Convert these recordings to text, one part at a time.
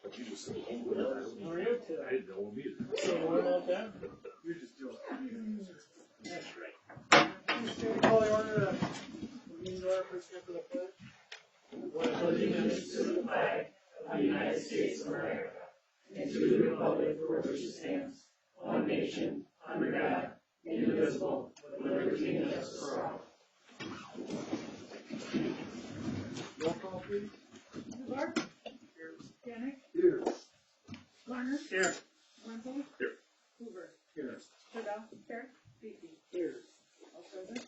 But you just said, oh, How are you today? I didn't know him either. So what about that? You're just doing it. That's right. Mr. Call the order of the meeting order for the pledge. Allegiance to the flag of the United States of America and to the republic for which it stands, one nation, under God, indivisible, with liberty and justice for all. Roll call, please. Clark. Janik. Here. Garner. Here. Wenzel. Here. Hoover. Here. Trudeau. Here. Beatty. Here. All present.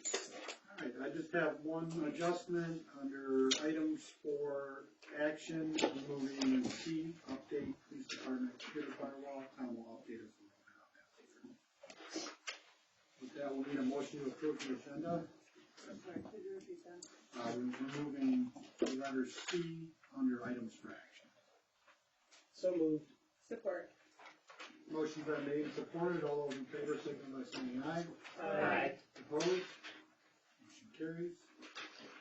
All right, I just have one adjustment under items for action, removing C, update police department computer firewall, town will update us. With that, we'll need a motion to approve the agenda. I'm sorry, could you repeat that? Removing the letter C under items for action. So moved. Support. Motion's been made and supported. All those in favor, signify by saying aye. Aye. Opposed? Motion carries.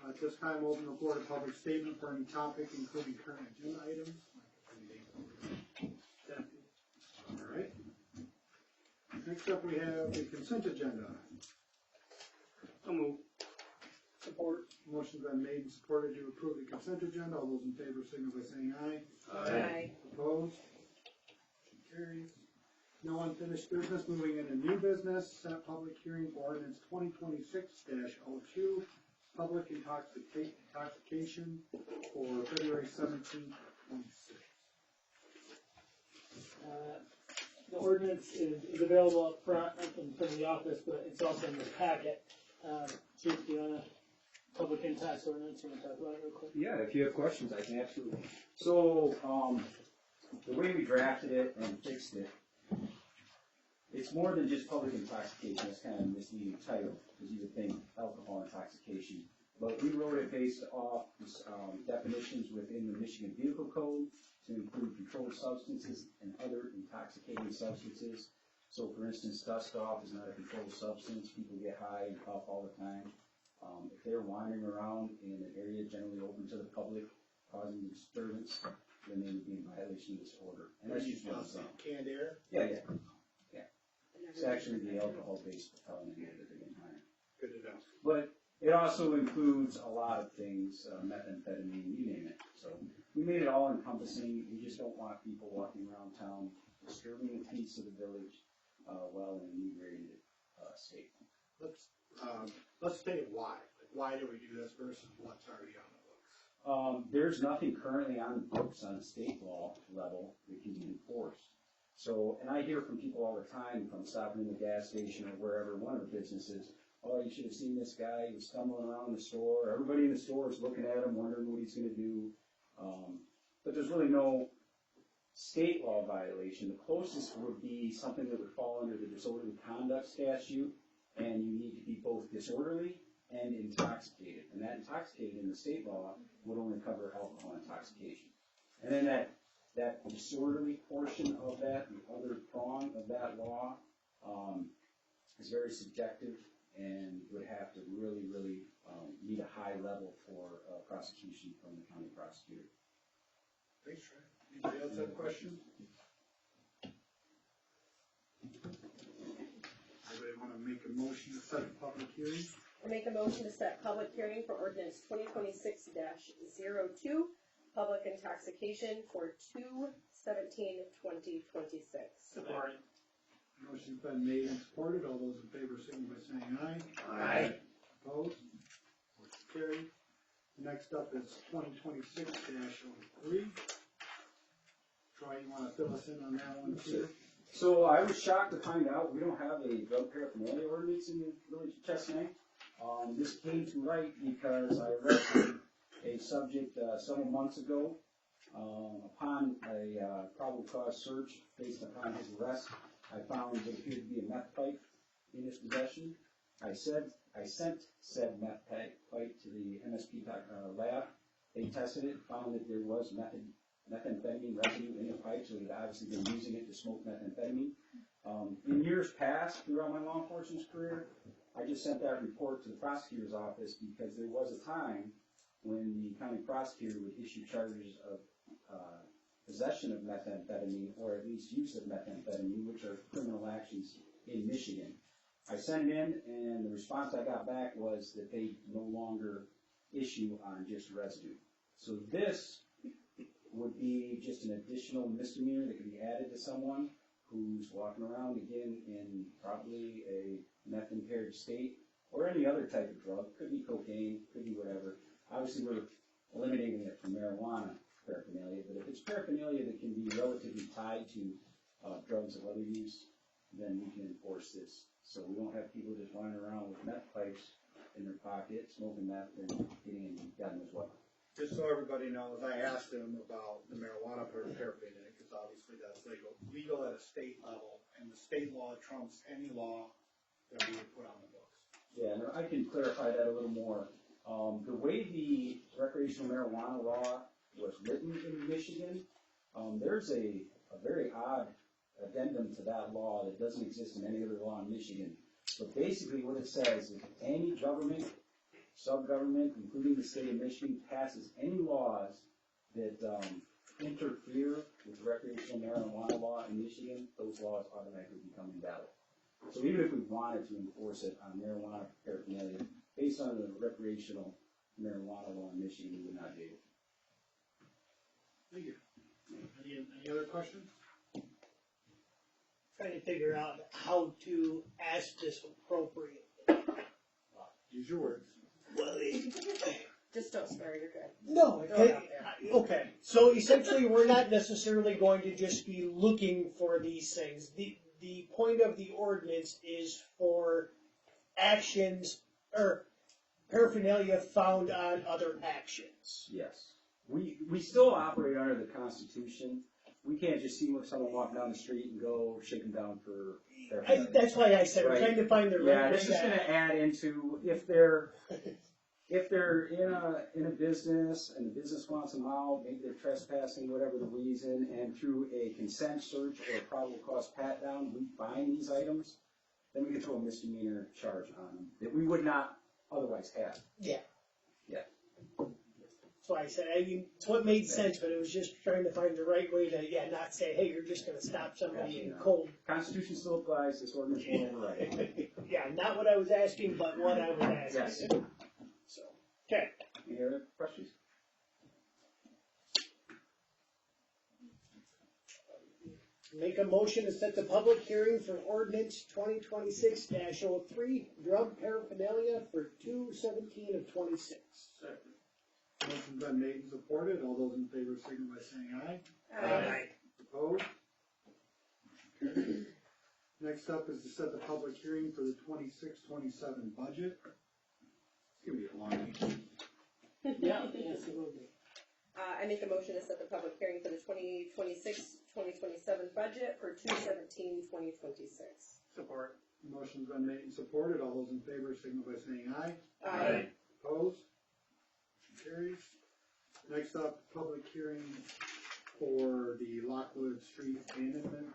At this time, open the floor to public statement for any topic, including current agenda items. All right. Next up, we have the consent agenda. So moved. Support. Motion's been made and supported to approve the consent agenda. All those in favor, signify by saying aye. Aye. Opposed? Motion carries. No unfinished business. Moving into new business. Set public hearing for ordinance 2026-02. Public intoxication for February 17th, 26th. The ordinance is available up front from the office, but it's also in the packet. Chief, do you want to public impact ordinance? You want to talk about it real quick? Yeah, if you have questions, I can absolutely. So, the way we drafted it and fixed it, it's more than just public intoxication. That's kind of a misleading title, because you would think alcohol intoxication. But we wrote it based off definitions within the Michigan Vehicle Code to include controlled substances and other intoxicating substances. So, for instance, dust off is not a controlled substance. People get high and cough all the time. If they're wandering around in an area generally open to the public, causing disturbance, then they would be in violation of this order. And that's just one example. Canned air? Yeah. It's actually the alcohol-based felony that they're getting higher. Good to know. But it also includes a lot of things, methamphetamine, you name it. So we made it all encompassing. We just don't want people walking around town disturbing the peace of the village while in an inebriated state. Let's state why. Like, why do we do this versus what's already on the books? There's nothing currently on the books on a state law level that can be enforced. So, and I hear from people all the time from stopping in the gas station or wherever, one of the businesses, oh, you should have seen this guy, he was stumbling around the store. Everybody in the store is looking at him, wondering what he's going to do. But there's really no state law violation. The closest would be something that would fall under the disorderly conduct statute, and you need to be both disorderly and intoxicated. And that intoxicated in the state law would only cover alcohol intoxication. And then that disorderly portion of that, the other prong of that law, is very subjective and would have to really meet a high level for prosecution from the county prosecutor. Thanks, Trey. Anybody else have a question? Anybody want to make a motion to set a public hearing? I make a motion to set public hearing for ordinance 2026-02, public intoxication for 2/17/2026. Support. Motion's been made and supported. All those in favor signify by saying aye. Aye. Opposed? Motion carried. Next up is 2026-03. Troy, you want to fill us in on that one too? So I was shocked to find out we don't have a drug paraphernalia ordinance in the village of Chesaning. This came to light because I arrested a subject several months ago. Upon a probable cause search based upon his arrest, I found what appeared to be a meth pipe in his possession. I sent said meth pipe to the MSP lab. They tested it, found that there was methamphetamine residue in the pipe, so they'd obviously been using it to smoke methamphetamine. In years past, throughout my law enforcement career, I just sent that report to the prosecutor's office because there was a time when the county prosecutor would issue charges of possession of methamphetamine, or at least use of methamphetamine, which are criminal actions in Michigan. I sent it in, and the response I got back was that they no longer issue on just residue. So this would be just an additional misdemeanor that could be added to someone who's walking around again in probably a meth-impaired state, or any other type of drug. Could be cocaine, could be whatever. Obviously, we're eliminating it from marijuana paraphernalia, but if it's paraphernalia that can be relatively tied to drugs of other use, then we can enforce this. So we won't have people just running around with meth pipes in their pocket, smoking meth, and getting in God knows what. Just so everybody knows, I asked him about the marijuana paraphernalia, because obviously that's legal at a state level, and the state law trumps any law that we would put on the books. Yeah, and I can clarify that a little more. The way the recreational marijuana law was written in Michigan, there's a very odd addendum to that law that doesn't exist in any other law in Michigan. But basically what it says is any government, sub-government, including the state of Michigan, passes any laws that interfere with the recreational marijuana law in Michigan, those laws automatically become invalid. So even if we wanted to enforce it on marijuana paraphernalia, based on the recreational marijuana law in Michigan, we would not do it. Thank you. Any other questions? Trying to figure out how to ask this appropriately. Use your words. Well, Just don't swear, you're good. no, Throw it out there. okay. So essentially, we're not necessarily going to just be looking for these things. The point of the ordinance is for actions or paraphernalia found on other actions. Yes. We still operate under the Constitution. We can't just see someone walking down the street and go shake them down for paraphernalia. That's why I said I'm Right. trying to find the right Yeah, this is way going to add into if they're in a business and the business wants them out, maybe they're trespassing, whatever the reason, and through a consent search or a probable cause pat down, we find these items, then we can throw a misdemeanor charge on them that we would not otherwise have. Yeah. Yeah. That's why I said, I mean, it's what made sense, but it was just trying to find the right way to, not say, hey, you're just gonna stop somebody in cold. Constitution still applies. This ordinance won't override it. Yeah, not what I was asking, but what I was asking. Yes. So, okay. Any other questions? Make a motion to set the public hearing for ordinance 2026-03, drug paraphernalia for 2/17 of 26. Second. Motion's been made and supported. All those in favor signify by saying aye. Aye. Opposed? Carried. Next up is to set the public hearing for the 26-27 budget. It's gonna be a long meeting. Yeah, yes, it will be. I make a motion to set the public hearing for the 2026-2027 budget for 2/17/2026. Support. Motion's been made and supported. All those in favor signify by saying aye. Aye. Opposed? Carries. Next up, public hearing for the Lockwood Street abandonment.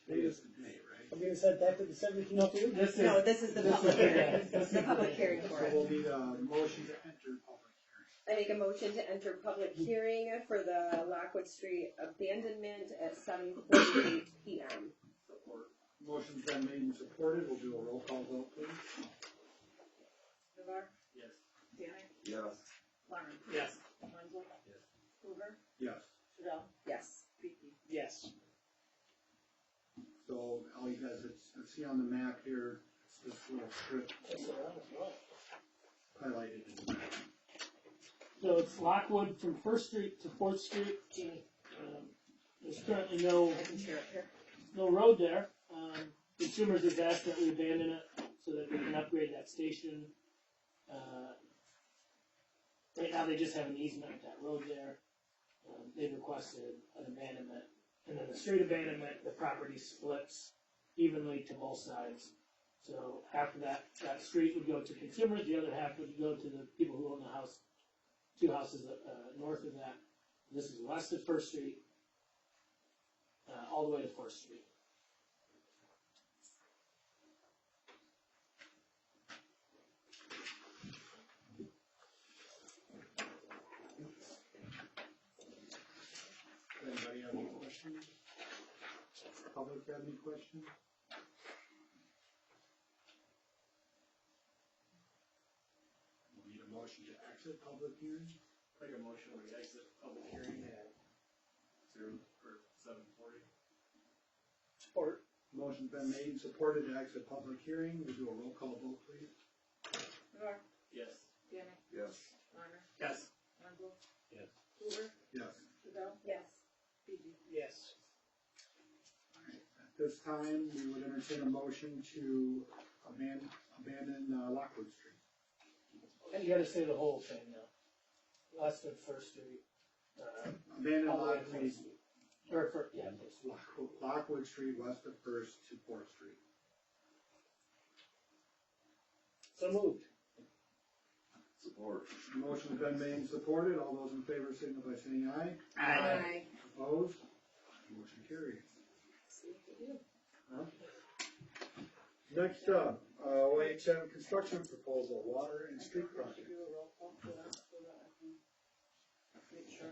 Today is the day, right? I'm gonna set that to the 17th. This is, No, this is the this public is- hearing, this the is- public hearing for So it. we'll need a motion to enter public hearing. I make a motion to enter public hearing for the Lockwood Street abandonment at 7:48 PM. Support. Motion's been made and supported. We'll do a roll call vote, please. Navar? Yes. Danner? Yes. Lauren? yes. Wenzel? Yes. Hoover? Yes. Trudell? Yes. Vicky? Yes. So all you guys that see on the map here, it's this little strip highlighted in the map. So it's Lockwood from First Street to Fourth Street. There's currently no I can share it here. road there. Consumers have asked that we abandon it so that we can upgrade that station. Right now, they just have an easement with that road there. They've requested an abandonment. And then the street abandonment, the property splits evenly to both sides. So half of that street would go to consumers, the other half would go to the people who own the house, two houses north of that. This is west of First Street, all the way to Fourth Street. questions? Public have any questions? We need a motion to exit. Exit public hearing? Make a motion, we exit public hearing at 7:40. Support. Motion's been made and supported to exit public hearing. We'll do a roll call vote, please. Rivera, Yes. Danny, Yes. Honor, Yes. Wenzel, Yes. Hoover, Yes. Goodell, Yes. Peavy. Yes. At this time, we would entertain a motion to abandon Lockwood Street. And you gotta say the whole thing now. West of First Street. Abandon All the way to Lockwood, First Street. Or for, yeah, First Street. Lockwood Street west of First to Fourth Street. So moved. Support. Motion's been made and supported. All those in favor signify by saying aye. Aye. Opposed? Motion carries. See what you do. Next up, OHM construction proposal, water and street project. Do a roll call for that, so that I can make sure.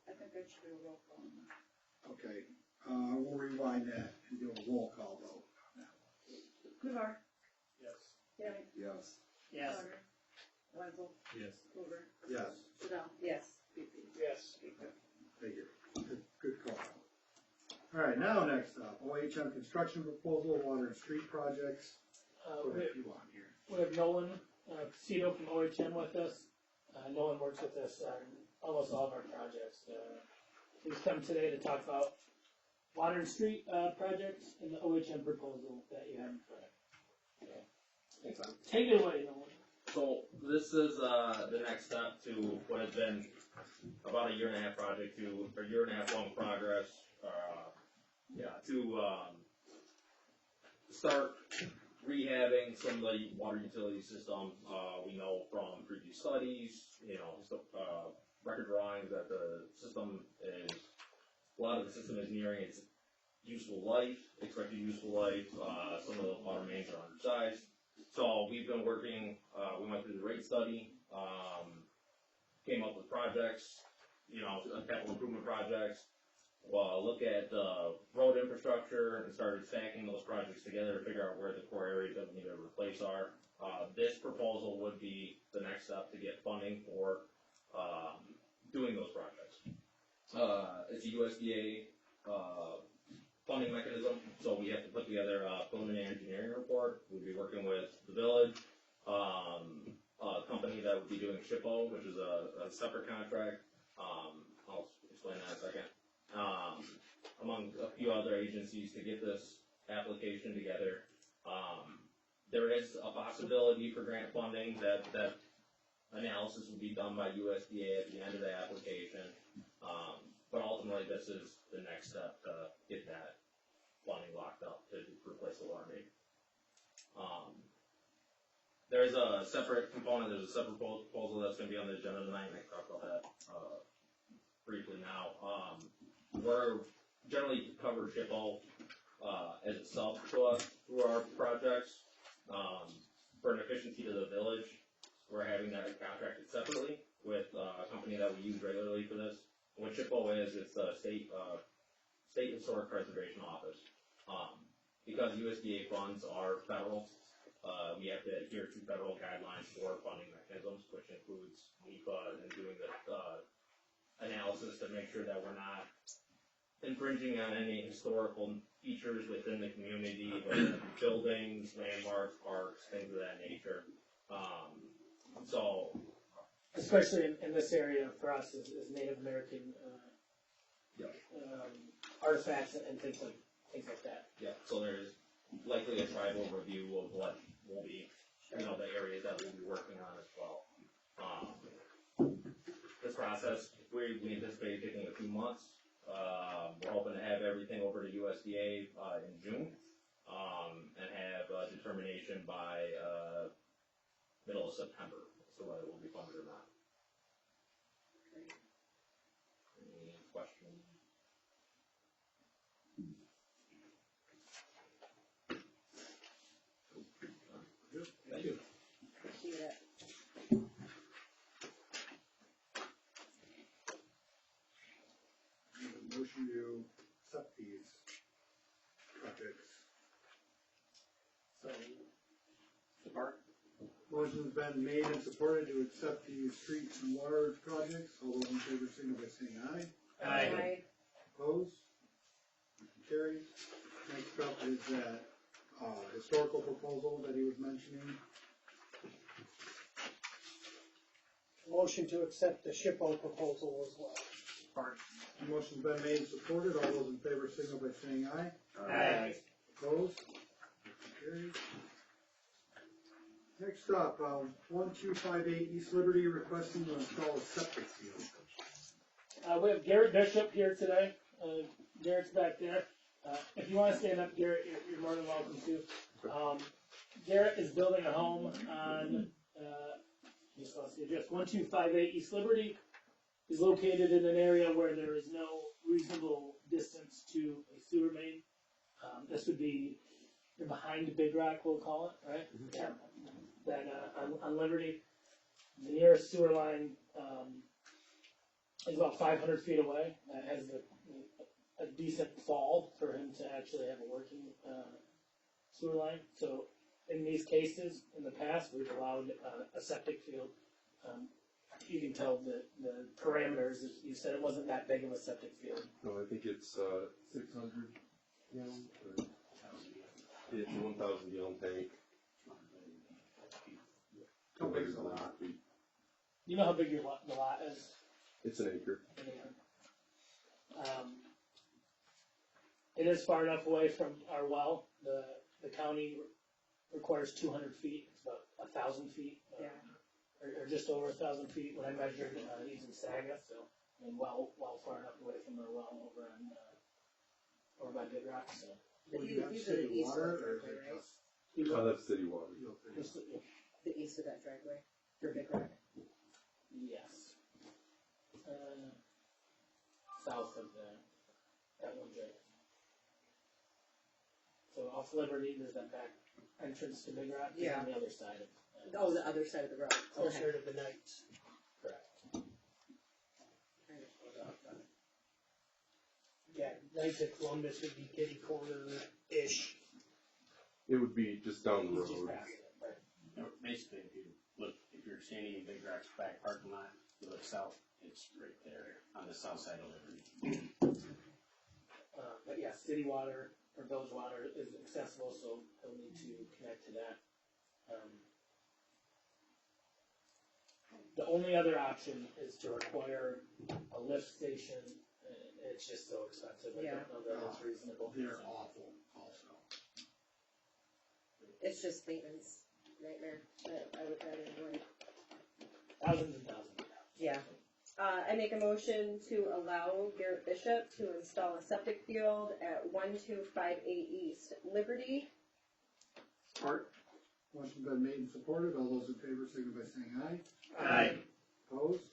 I think I should do a roll call. Okay, we'll rewind that and do a roll call vote on that one. Rivera, Yes. Danny, Yes. Yes. Honor, Wenzel, Yes. Hoover, Yes, Goodell, Yes. Peavy. Yes. thank you. Good call. All right, now next up, OHM construction proposal, water and street projects. Put a few on here. We have Nolan, Casino from OHM with us. Nolan works with us on almost all of our projects. He's come today to talk about water and street, projects and the OHM proposal that you have in front. Thanks, man. Take it away, Nolan. So this is the next step to what has been about a 1.5 project to a 1.5 long progress. To start rehabbing some of the water utility system. We know from previous studies, record drawings that the system is, a lot of the system is nearing its useful life, expected useful life. Some of the water mains are undersized. So we've been working, we went through the rate study, came up with projects, capital improvement projects, look at the road infrastructure and started stacking those projects together to figure out where the core areas that we need to replace are. This proposal would be the next step to get funding for doing those projects. It's a USDA funding mechanism, so we have to put together a preliminary engineering report. We'd be working with the village, a company that would be doing SHPO, which is a separate contract. I'll explain that in a second. Among a few other agencies to get this application together. There is a possibility for grant funding that analysis would be done by USDA at the end of the application. But ultimately, this is the next step to get that funding locked up to replace the water main. There's a separate component, there's a separate proposal that's going to be on the agenda tonight, and I can talk about that briefly now. We're generally cover SHPO as a sub to us through our projects. For an efficiency to the village, we're having that contracted separately with a company that we use regularly for this. What SHPO is, it's a state historic preservation office. Because USDA funds are federal, we have to adhere to federal guidelines for funding mechanisms, which includes NEPA and doing the analysis to make sure that we're not infringing on any historical features within the community, whether it be buildings, landmarks, parks, things of that nature. So, Especially in this area for us as Native American, artifacts and things like that. yeah, so there's likely a tribal review of what will be, the areas that we'll be working on as well. This process, we anticipate taking a few months. We're hoping to have everything over to USDA in June, and have a determination by middle of September as to whether it will be funded or not. Any questions? Thank you. Appreciate it. motion to accept these projects? So, support. Motion's been made and supported to accept these streets and water projects. All those in favor signify by saying aye. Aye. Opposed? Motion carries. Next up is that, historical proposal that he was mentioning. Motion to accept the SHPO proposal as well. Support. Motion's been made and supported. All those in favor signify by saying aye. Aye. Opposed? Motion carries. Next up, 1258 East Liberty requesting to install a septic field. We have Garrett Bishop here today. Garrett's back there. If you want to stand up, Garrett, you're more than welcome to. Garrett is building a home on, just 1258 East Liberty. He's located in an area where there is no reasonable distance to a sewer main. This would be behind Big Rock, we'll call it, right? Yeah. Then on Liberty, the nearest sewer line is about 500 feet away. That has a decent fall for him to actually have a working sewer line. So in these cases, in the past, we've allowed a septic field. You can tell the parameters. You said it wasn't that big of a septic field. No, I think it's 600 gallons. It's a 1,000 gallon tank. How big is the lot? You know how big your the lot is? It's an acre. It is far enough away from our well. The county requires 200 feet. It's about 1,000 feet, or just over 1,000 feet when I measured. He's in Saga, so I mean, well far enough away from our well over by Big Rock. So Well, You- you have these are the city east water, ones, or is it right? just? Oh, that's city water. just, The east of that driveway for Big Rock. yes, south of that one drive. So off Liberty, there's that back entrance to Big Rock. It's Yeah. on the other side of. Oh, the other side of the road. Closer to the Knights. Correct. Yeah, Knights at Columbus would be kitty corner-ish. It would be just down the He's just road. past it, right? Basically, if you're standing in Big Rock's back parking lot, you look south, it's right there on the south side of Liberty. But yeah, city water or village water is accessible, so he'll need to connect to that. The only other option is to require a lift station. It's just so expensive. I don't know that it's reasonable. They're awful also. It's just maintenance nightmare that I would rather avoid. Thousands and thousands of dollars. Yeah. I make a motion to allow Garrett Bishop to install a septic field at 1258 East Liberty. Support. Motion's been made and supported. All those in favor signify by saying aye. Aye. Opposed?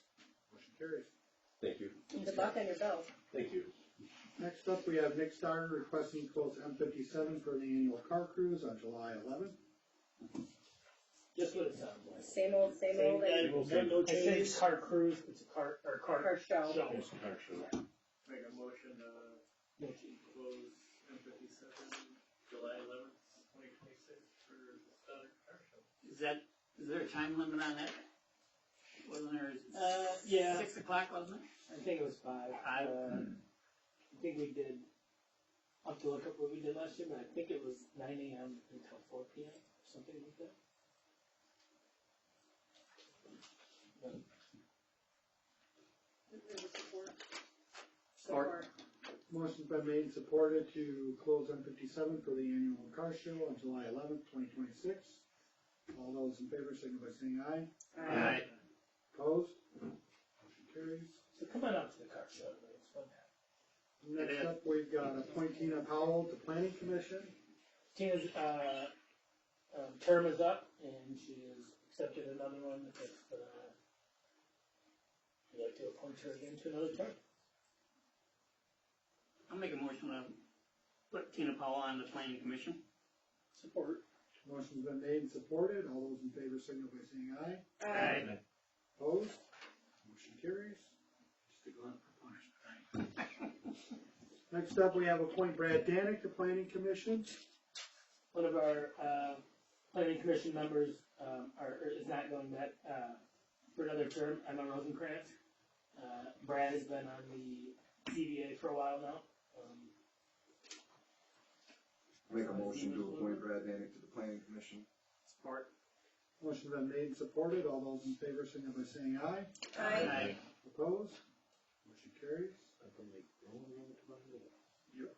Motion carries. Thank you. Good luck on your bill. Thank you. Next up, we have Nick Starr requesting to close M57 for the annual car cruise on July 11th. Just what it sounds like. Same old, Same and thing, no I say changes. it's car cruise, it's a car car show. show. Make a motion to close M57 July 11th, 2026 for the Southern Car Show. Is there a time limit on that? Wasn't there, Yeah, 6 o'clock, wasn't it? I think it was 5. Five. I think we did, I'll have to look up what we did last year, but I think it was 9 a.m. until 4 p.m., something like that. Support. Motion's been made and supported to close M57 for the annual car show on July 11th, 2026. All those in favor signify by saying aye. Aye. Opposed? Motion carries. So come on out to the car show, it's fun. Next up, we've got appoint Tina Powell to Planning Commission. Tina's term is up, and she has accepted another one if you'd like to appoint her again to another term. I'll make a motion to put Tina Powell on the planning commission. Support. Motion's been made and supported. All those in favor signify by saying aye. Aye. Opposed? Motion carries. Just a glutton for punishment, right? Next up, we have appoint Brad Danick to Planning Commission. One of our, planning commission members, is not going back, for another term, Emma Rosenkrantz. Brad has been on the ZBA for a while now. Make a motion to appoint Brad Danick to the planning commission. Support. Motion's been made and supported. All those in favor signify by saying aye. Aye. Opposed? Motion carries. Yep.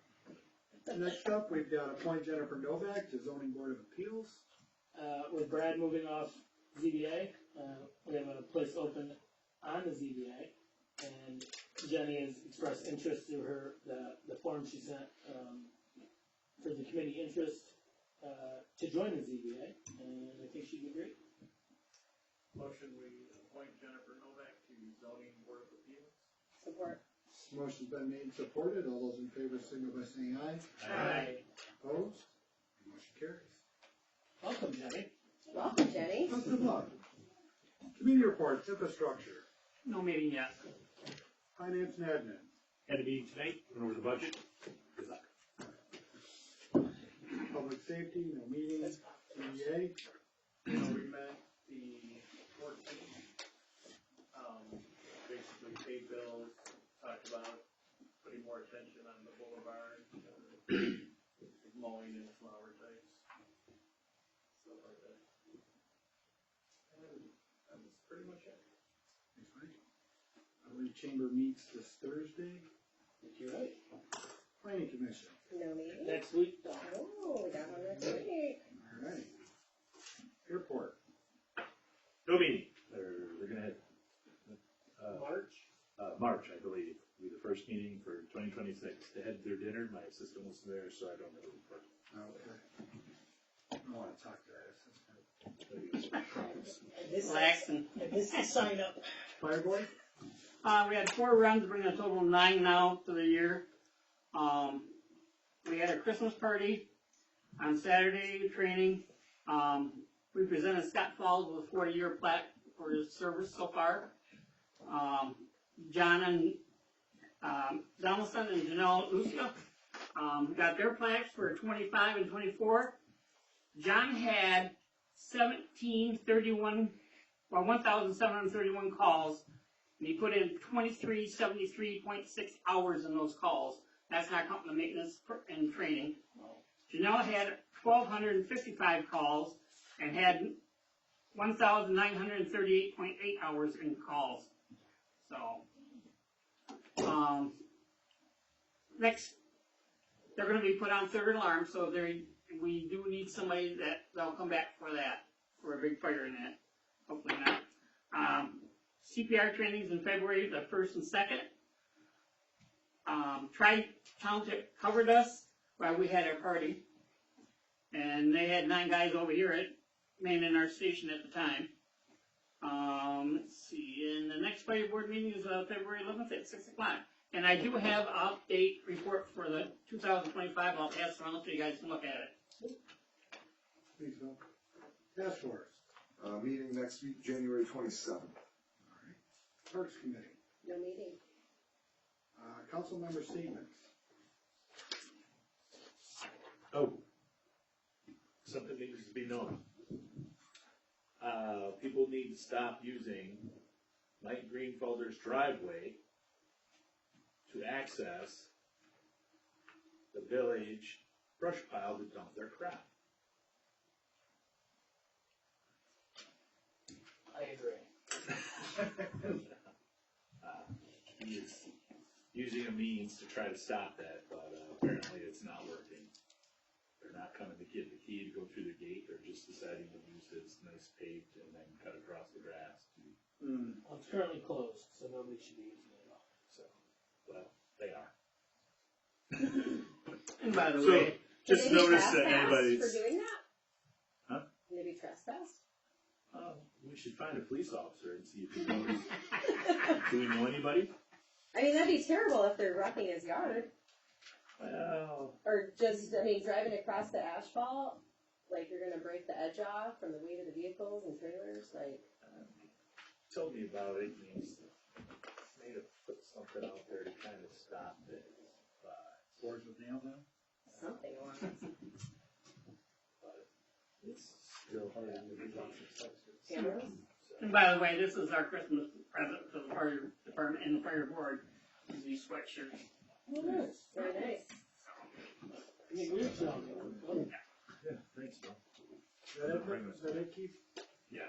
Next up, we've got appoint Jennifer Novak to zoning board of appeals. With Brad moving off ZBA, we have a place open on the ZBA, and Jenny has expressed interest through her, the form she sent, for the committee interest, to join the ZBA, and I think she'd be great. Motion, we appoint Jennifer Novak to zoning board of appeals. Support. Motion's been made and supported. All those in favor signify by saying aye. Aye. Opposed? Motion carries. Welcome, Jenny. Welcome, Jenny. Good luck. Committee reports, infrastructure, No meeting yet. finance and admin. Had a meeting tonight, went over the budget. Good luck. Public safety, no meeting. CDA. We met the 14th. Basically paid bills, talked about putting more attention on the boulevard, mowing and flower types, stuff like that. And that was pretty much it. Next week. I believe chamber meets this Thursday. You're right. Planning commission. No meeting? Next week, Oh, we got one next week. All right. Airport. No meeting, they're gonna have, March. March, I believe, will be the first meeting for 2026. They had their dinner, my assistant was there, so I don't know the report. Okay. I don't want to talk to us. Relaxing. This is sign up. Fireboy? We had 4 runs, bringing a total of 9 now for the year. We had a Christmas party on Saturday, training. We presented Scott Falls with a 40-year plaque for his service so far. John and Donaldson and Janelle Uska got their plaques for 25 and 24. John had 1,731 calls, and he put in 2373.6 hours in those calls. That's not counting the maintenance and training. Janelle had 1,255 calls and had 1,938.8 hours in calls. So, next, they're going to be put on third alarm, so we do need somebody that'll come back for that, for a big fire in that. Hopefully not. CPR trainings in February, the 1st and 2nd. Tri-Township covered us while we had our party, and they had 9 guys over here manning our station at the time. Let's see, and the next fire board meeting is February 11th at 6 o'clock. And I do have an update report for the 2025. I'll pass it around so you guys can look at it. Please, Bill. Task force. Meeting next week, January 27th. Parks committee. No meeting. Council member statements. Oh, something needs to be known. People need to stop using Mike Greenfelder's driveway to access the village brush pile to dump their crap. I agree. He is using a means to try to stop that, but apparently it's not working. They're not coming to get the key to go through the gate, they're just deciding to use his nice paved and then cut across the grass to, Well, it's currently closed, so nobody should be using it at all. so, well, they are. And by the So, way, just Can they be notice that trespassed anybody's, for doing that? Huh? Can they be trespassed? We should find a police officer and see if he knows. Do we know anybody? I mean, that'd be terrible if they're wrecking his yard. Well, Or just, I mean, driving across the asphalt, like you're gonna break the edge off from the weight of the vehicles and trailers, like. told me about it, and he's made to put something out there to kind of stop it, but boards with nails in them. Something along those It's still hard to get cameras. And by the way, this is our Christmas present for the fire department and the fire board, is these sweatshirts. Very nice. Yeah, thanks, Bill. Is that it, Keith? Yeah.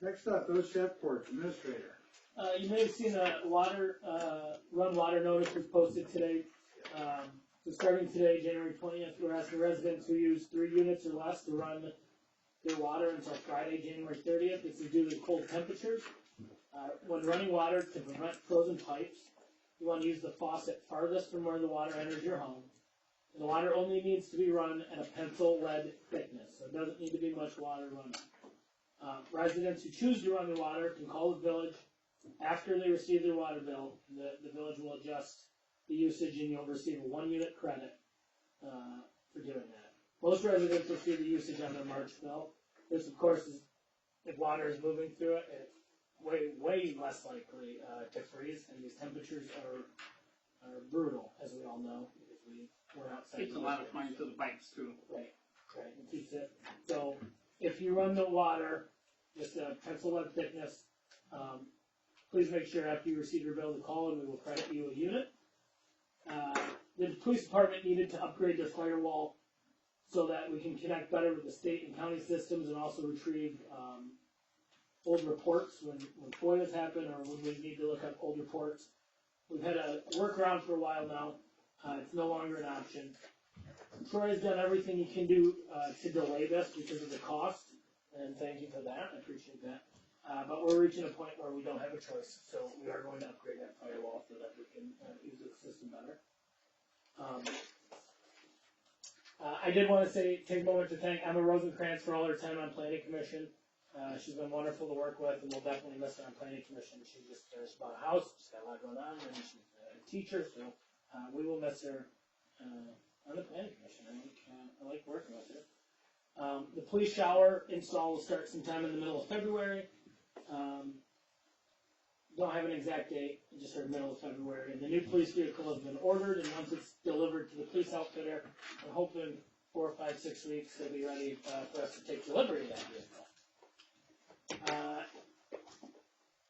Next up, those Chefport administrator. You may have seen a run water notice was posted today. So starting today, January 20th, we're asking residents who use 3 units or less to run their water until Friday, January 30th. This is due to cold temperatures. When running water to prevent frozen pipes, you want to use the faucet farthest from where the water enters your home. And the water only needs to be run at a pencil lead thickness, so it doesn't need to be much water running. Residents who choose to run their water can call the village after they receive their water bill. The village will adjust the usage and you'll receive a 1 unit credit for doing that. Most residents will see the usage on their March bill. This, of course, is if water is moving through it, it's way less likely to freeze, and these temperatures are brutal, as we all know, because we're outside. It's a lot of fun to the pipes too. Right, it keeps it. So if you run the water, just a pencil lead thickness, please make sure after you receive your bill to call and we will credit you a unit. The police department needed to upgrade their firewall so that we can connect better with the state and county systems and also retrieve old reports when FOIAs happen or when we need to look up old reports. We've had a workaround for a while now. It's no longer an option. Troy has done everything he can do to delay this because of the cost, and thank you for that. I appreciate that. But we're reaching a point where we don't have a choice, so we are going to upgrade that firewall so that we can use the system better. I did want to take a moment to thank Emma Rosenkrantz for all her time on Planning Commission. She's been wonderful to work with, and we'll definitely miss her on Planning Commission. She just finished bought a house, she's got a lot going on, and she's a teacher, so we will miss her on the Planning Commission. I like working with her. The police shower install will start sometime in the middle of February. Don't have an exact date, I just heard middle of February. And the new police vehicle has been ordered, and once it's delivered to the police outfitter, I'm hoping 4, 5, 6 weeks they'll be ready for us to take delivery of that vehicle.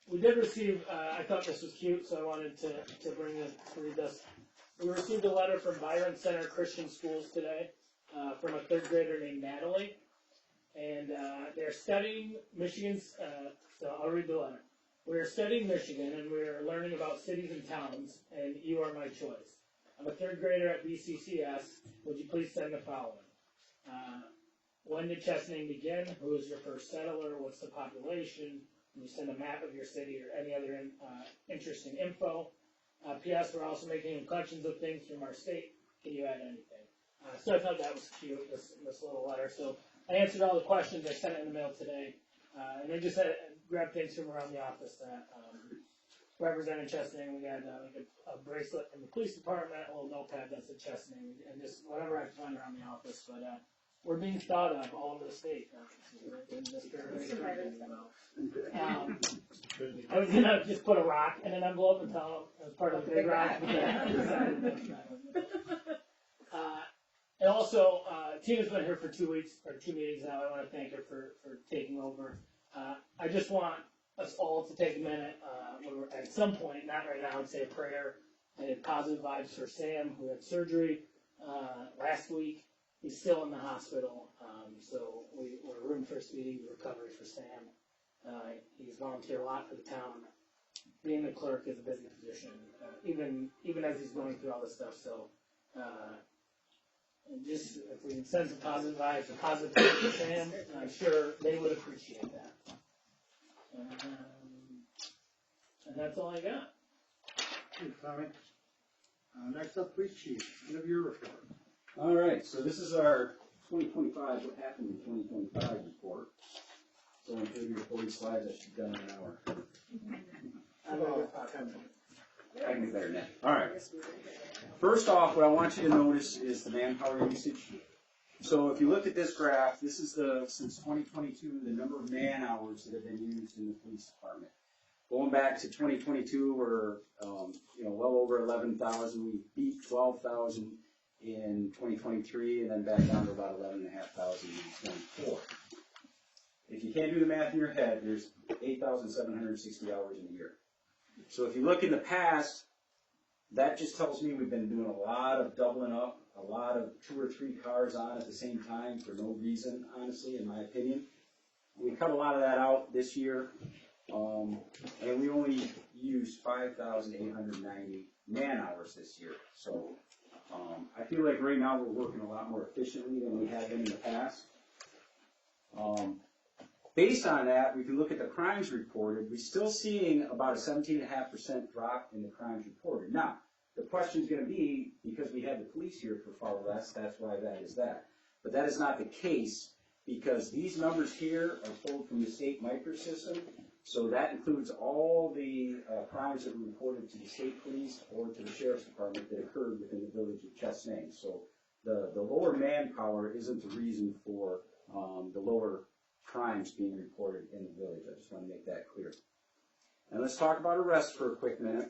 We did receive, I thought this was cute, so I wanted to read this. We received a letter from Byron Center Christian Schools today from a 3rd grader named Natalie. And they're studying Michigan's, so I'll read the letter. We are studying Michigan, and we are learning about cities and towns, and you are my choice. I'm a 3rd grader at BCCS. Would you please send the following? When did Chesaning begin? Who is your first settler? What's the population? Can you send a map of your city or any other interesting info? P.S. We're also making collections of things from our state. Can you add anything? So I thought that was cute, this little letter. So I answered all the questions. I sent it in the mail today. And I just grabbed things from around the office that represented Chesaning. We had a bracelet from the police department, a little notepad that said Chesaning, and just whatever I could find around the office. But we're being thought of all over the state. I was going to just put a rock in an envelope and tell them it was part of the big rock. And also, Tina's been here for 2 weeks, or 2 meetings now. I want to thank her for taking over. I just want us all to take a minute, at some point, not right now, and say a prayer. I had positive vibes for Sam, who had surgery last week. He's still in the hospital, so we're rooting for a speedy recovery for Sam. He's volunteered a lot for the town. Being a clerk is a busy position, even as he's going through all this stuff. So, just if we can send some positive vibes and positive things to Sam, I'm sure they would appreciate that. And that's all I got. Thanks, Tommy. Next up, police chief, end of your report. All right, so this is our 2025, what happened in 2025 report. Going through your 40 slides, I should have done in an hour. I can do better than that. All right. First off, what I want you to notice is the manpower usage. So if you look at this graph, this is since 2022, the number of man hours that have been used in the police department. Going back to 2022, we're, well over 11,000. We beat 12,000 in 2023, and then back down to about 11,500 in 24. If you can't do the math in your head, there's 8,760 hours in a year. So if you look in the past, that just tells me we've been doing a lot of doubling up, a lot of 2 or 3 cars on at the same time for no reason, honestly, in my opinion. We cut a lot of that out this year, and we only used 5,890 man hours this year. So I feel like right now we're working a lot more efficiently than we have been in the past. Based on that, we can look at the crimes reported. We're still seeing about a 17.5% drop in the crimes reported. Now, the question is going to be, because we have the police here for far less, that's why that is that. But that is not the case, because these numbers here are pulled from the state microsystem. So that includes all the crimes that were reported to the state police or to the sheriff's department that occurred within the village of Chestnut. So the lower manpower isn't the reason for the lower crimes being reported in the village. I just want to make that clear. And let's talk about arrests for a quick minute.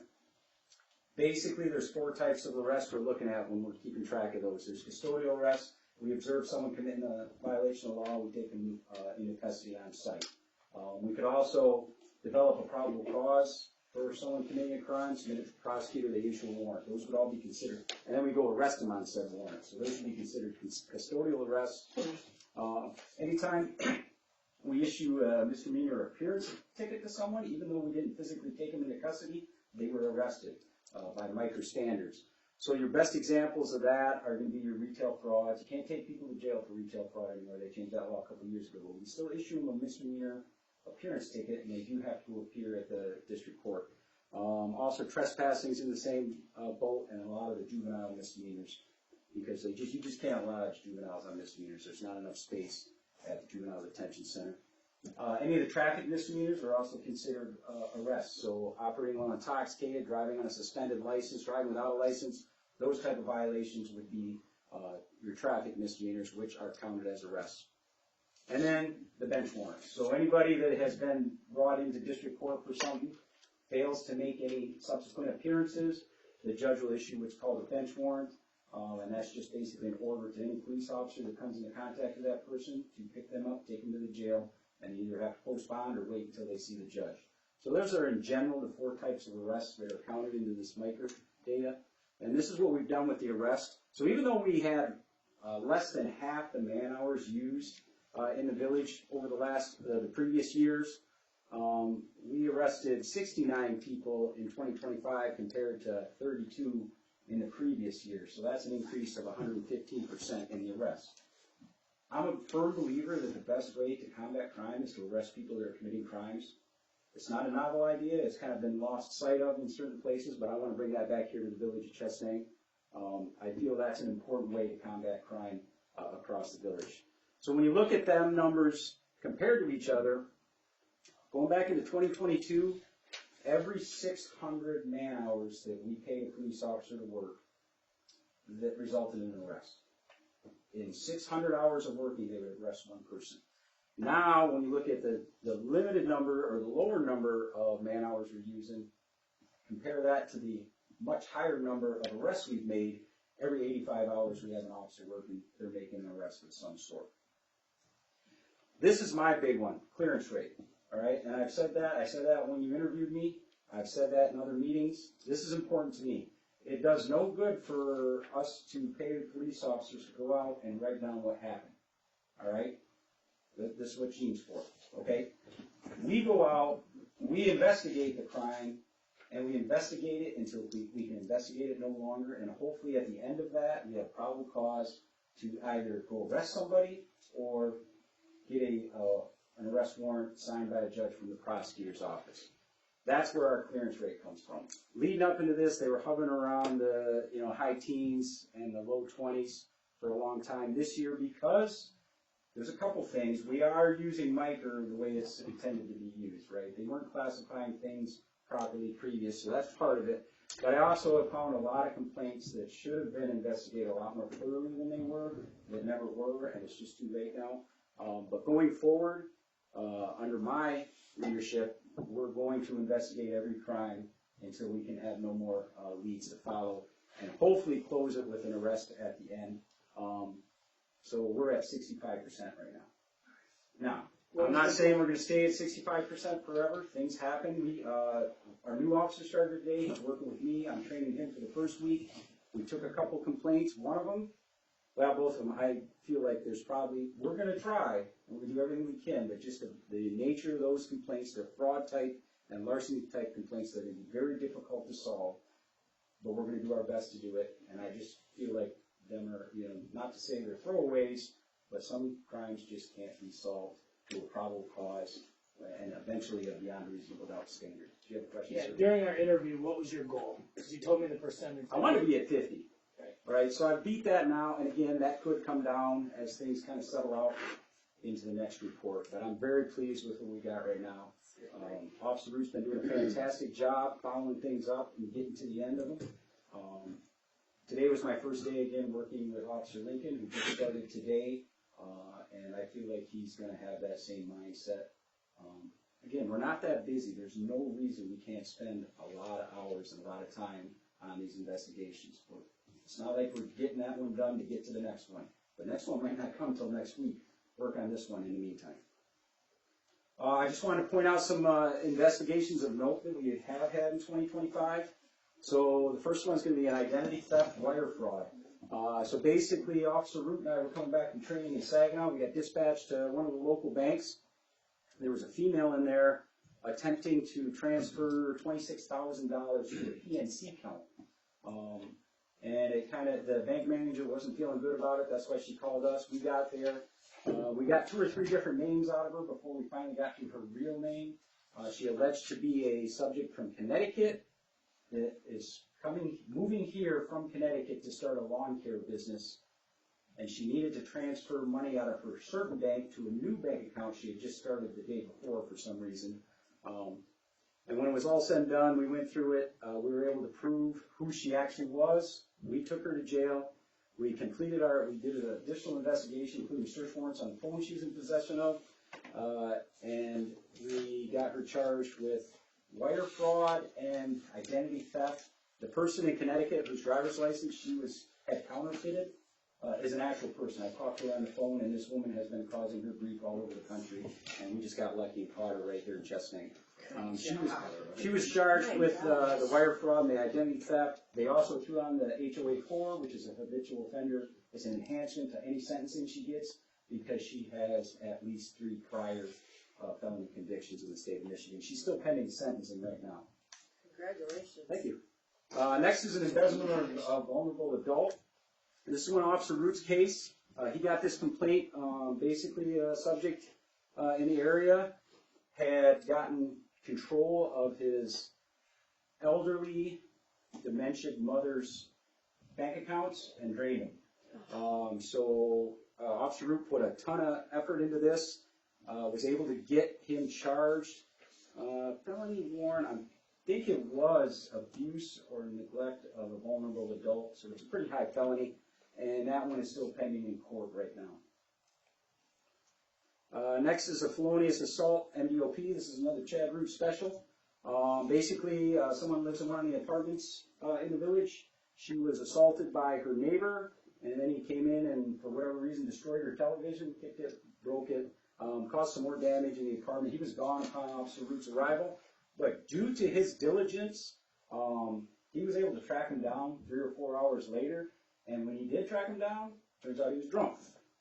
Basically, there's 4 types of arrests we're looking at when we're keeping track of those. There's custodial arrests. We observe someone committing a violation of law, we take them into custody on site. We could also develop a probable cause for someone committing a crime, submit it to the prosecutor, they issue a warrant. Those would all be considered. And then we go arrest them on said warrant. So those would be considered custodial arrests. Anytime we issue a misdemeanor appearance ticket to someone, even though we didn't physically take them into custody, they were arrested by micro standards. So your best examples of that are going to be your retail frauds. You can't take people to jail for retail fraud anymore. They changed that law a couple of years ago. But we still issue them a misdemeanor appearance ticket, and they do have to appear at the district court. Also, trespassing is in the same boat, and a lot of the juvenile misdemeanors, because you just can't lodge juveniles on misdemeanors. There's not enough space at the juvenile detention center. Any of the traffic misdemeanors are also considered arrests. So operating while intoxicated, driving on a suspended license, driving without a license, those type of violations would be your traffic misdemeanors, which are counted as arrests. And then the bench warrants. So anybody that has been brought into district court for something, fails to make any subsequent appearances, the judge will issue what's called a bench warrant. And that's just basically an order to any police officer that comes into contact with that person to pick them up, take them to the jail, and either have to postpone or wait until they see the judge. So those are in general the 4 types of arrests that are counted into this micro data. And this is what we've done with the arrest. So even though we had less than half the man hours used in the village over the previous years, we arrested 69 people in 2025 compared to 32 in the previous year. So that's an increase of 115% in the arrest. I'm a firm believer that the best way to combat crime is to arrest people that are committing crimes. It's not a novel idea. It's kind of been lost sight of in certain places, but I want to bring that back here to the village of Chestnut. I feel that's an important way to combat crime across the village. So when you look at them numbers compared to each other, going back into 2022, every 600 man hours that we paid a police officer to work, that resulted in an arrest. In 600 hours of working, they would arrest 1 person. Now, when you look at the limited number or the lower number of man hours we're using, compare that to the much higher number of arrests we've made. Every 85 hours we have an officer working, they're making an arrest of some sort. This is my big one, clearance rate. All right, and I've said that. I said that when you interviewed me. I've said that in other meetings. This is important to me. It does no good for us to pay the police officers to go out and write down what happened. All right? This is what Gene's for. Okay? We go out, we investigate the crime, and we investigate it until we can investigate it no longer, and hopefully at the end of that, we have probable cause to either go arrest somebody or get an arrest warrant signed by a judge from the prosecutor's office. That's where our clearance rate comes from. Leading up into this, they were hovering around the high teens and the low 20s for a long time. This year, because there's a couple things. We are using MICR the way it's intended to be used, right? They weren't classifying things properly previous, so that's part of it. But I also have found a lot of complaints that should have been investigated a lot more thoroughly than they were, that never were, and it's just too late now. But going forward, under my leadership, we're going to investigate every crime until we can have no more leads to follow, and hopefully close it with an arrest at the end. So we're at 65% right now. Now, I'm not saying we're going to stay at 65% forever. Things happen. Our new officer started today. He's working with me. I'm training him for the first week. We took a couple complaints. One of them, well, both of them, I feel like we're going to try, and we're going to do everything we can, but just the nature of those complaints, they're fraud type and larceny type complaints that are very difficult to solve, but we're going to do our best to do it, and I just feel like them are, not to say they're throwaways, but some crimes just can't be solved to a probable cause and eventually a beyond reasonable doubt standard. Do you have a question? Yeah, sir? during our interview, what was your goal? Because you told me the percentage. I want to be at 50. Right, so I've beat that now, and again, that could come down as things kind of settle out into the next report, but I'm very pleased with what we got right now. Officer Root's been doing a fantastic job following things up and getting to the end of them. Today was my first day again working with Officer Lincoln, who just started today, and I feel like he's going to have that same mindset. Again, we're not that busy. There's no reason we can't spend a lot of hours and a lot of time on these investigations. It's not like we're getting that one done to get to the next one. The next one might not come till next week. Work on this one in the meantime. I just want to point out some investigations of note that we have had in 2025. So the first one's going to be an identity theft wire fraud. So basically, Officer Root and I were coming back from training in Saginaw. We got dispatched to one of the local banks. There was a female in there attempting to transfer $26,000 to a PNC account. And the bank manager wasn't feeling good about it. That's why she called us. We got there. We got 2 or 3 different names out of her before we finally got to her real name. She alleged to be a subject from Connecticut that is moving here from Connecticut to start a lawn care business. And she needed to transfer money out of her certain bank to a new bank account she had just started the day before for some reason. And when it was all said and done, we went through it. We were able to prove who she actually was. We took her to jail. We did an additional investigation, including search warrants on the phone she was in possession of. And we got her charged with wire fraud and identity theft. The person in Connecticut whose driver's license she had counterfeited is an actual person. I talked to her on the phone, and this woman has been causing her grief all over the country. And we just got lucky and caught her right here in Chestnut. She was charged with the wire fraud and the identity theft. They also threw on the HOA4, which is a habitual offender. It's an enhancement to any sentencing she gets because she has at least 3 prior felony convictions in the state of Michigan. She's still pending sentencing right now. Congratulations. Thank you. Next is an embezzlement of a vulnerable adult. This is one Officer Root's case. He got this complaint. Basically, a subject in the area had gotten control of his elderly, dementia mother's bank accounts and drained them. So Officer Root put a ton of effort into this, was able to get him charged. Felony warrant, I think it was abuse or neglect of a vulnerable adult, so it's a pretty high felony, and that one is still pending in court right now. Next is a felonious assault, MDOP. This is another Chad Root special. Basically, someone lives in one of the apartments in the village. She was assaulted by her neighbor, and then he came in and, for whatever reason, destroyed her television, kicked it, broke it, caused some more damage in the apartment. He was gone upon Officer Root's arrival, but due to his diligence, he was able to track him down 3 or 4 hours later, and when he did track him down, turns out he was drunk.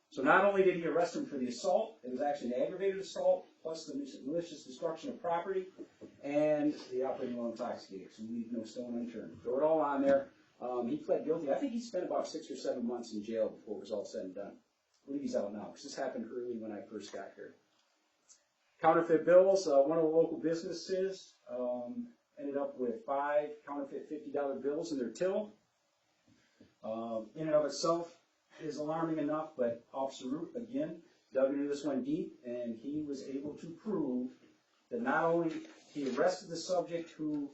So not only did he arrest him for the assault, it was actually an aggravated assault, plus the malicious destruction of property, and the operating while intoxicated. So we leave no stone unturned. Throw it all on there. He pled guilty. I think he spent about 6 or 7 months in jail before it was all said and done. I believe he's out now, because this happened early when I first got here. Counterfeit bills. One of the local businesses ended up with 5 counterfeit $50 bills in their till. In and of itself is alarming enough, but Officer Root, again, dug into this one deep, and he was able to prove that not only he arrested the subject who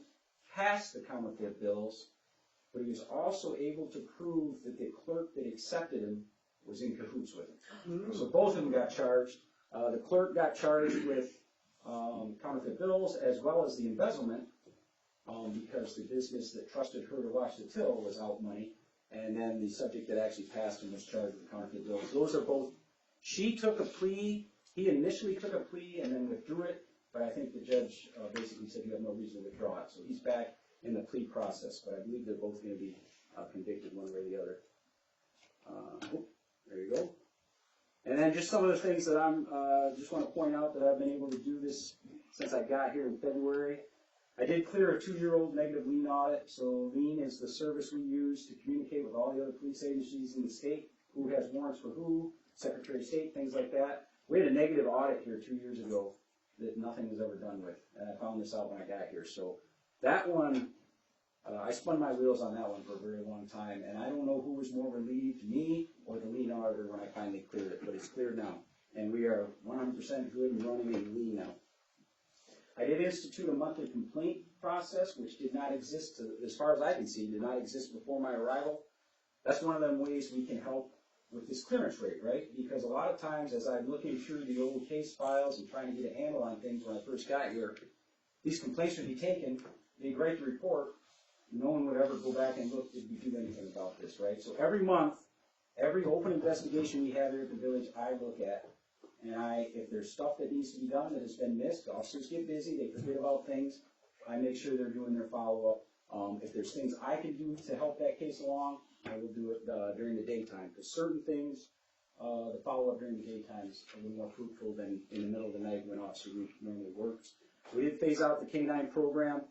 passed the counterfeit bills, but he was also able to prove that the clerk that accepted him was in cahoots with him. So both of them got charged. The clerk got charged with counterfeit bills, as well as the embezzlement, because the business that trusted her to watch the till was out money, and then the subject that actually passed and was charged with counterfeit bills. Those are both, she took a plea, he initially took a plea and then withdrew it, but I think the judge basically said you have no reason to withdraw it. So he's back in the plea process, but I believe they're both going to be convicted one way or the other. There you go. And then just some of the things that I'm just want to point out that I've been able to do this since I got here in February. I did clear a 2-year-old negative lien audit. So lien is the service we use to communicate with all the other police agencies in the state, who has warrants for who, Secretary of State, things like that. We had a negative audit here 2 years ago that nothing was ever done with, and I found this out when I got here. So that one, I spun my wheels on that one for a very long time, and I don't know who was more relieved, me or the lien auditor, when I finally cleared it, but it's cleared now, and we are 100% good and running in lien now. I did institute a monthly complaint process, which did not exist, as far as I can see, did not exist before my arrival. That's one of them ways we can help with this clearance rate, right? Because a lot of times, as I'm looking through the old case files and trying to get a handle on things when I first got here, these complaints would be taken, they'd write the report, no one would ever go back and look, did we do anything about this, right? So every month, every open investigation we have here at the village, I look at, and if there's stuff that needs to be done that has been missed, officers get busy, they forget about things, I make sure they're doing their follow-up. If there's things I can do to help that case along, I will do it during the daytime, because certain things, the follow-up during the daytime is a little more fruitful than in the middle of the night when Officer Root normally works. We did phase out the K-9 program.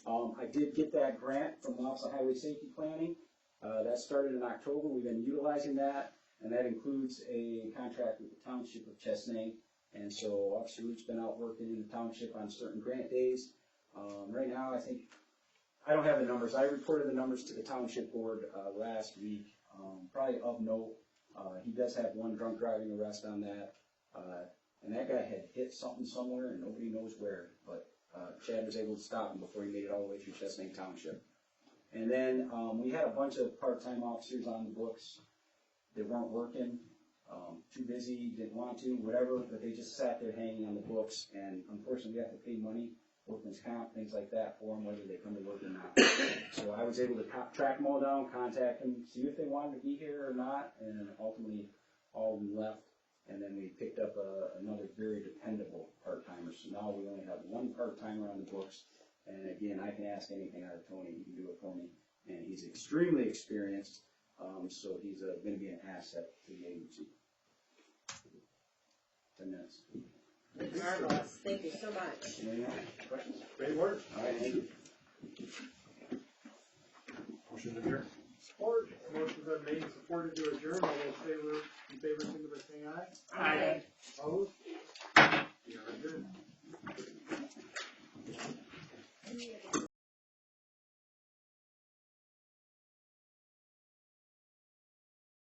I did get that grant from the Office of Highway Safety Planning. That started in October. We've been utilizing that, and that includes a contract with the Township of Chesnay. And so Officer Root's been out working in the township on certain grant days. Right now, I think, I don't have the numbers. I reported the numbers to the Township Board last week, probably of note. He does have one drunk driving arrest on that, and that guy had hit something somewhere, and nobody knows where, but Chad was able to stop him before he made it all the way through Chesnay Township. And then we had a bunch of part-time officers on the books that weren't working, too busy, didn't want to, whatever, but they just sat there hanging on the books, and unfortunately we have to pay money, workman's comp, things like that for them, whether they come to work or not. So I was able to track them all down, contact them, see if they wanted to be here or not, and ultimately all of them left. And then we picked up another very dependable part-timer. So now we only have one part-timer on the books. And again, I can ask anything out of Tony. He can do it for me. And he's extremely experienced. So he's going to be an asset to the agency. 10 minutes. Marvelous. Thank you so much. Any more questions? Great work. All right, thank you. Motion to adjourn. Support. Motion's been made and supported to adjourn. All those in favor, signify by saying aye. Aye. Opposed?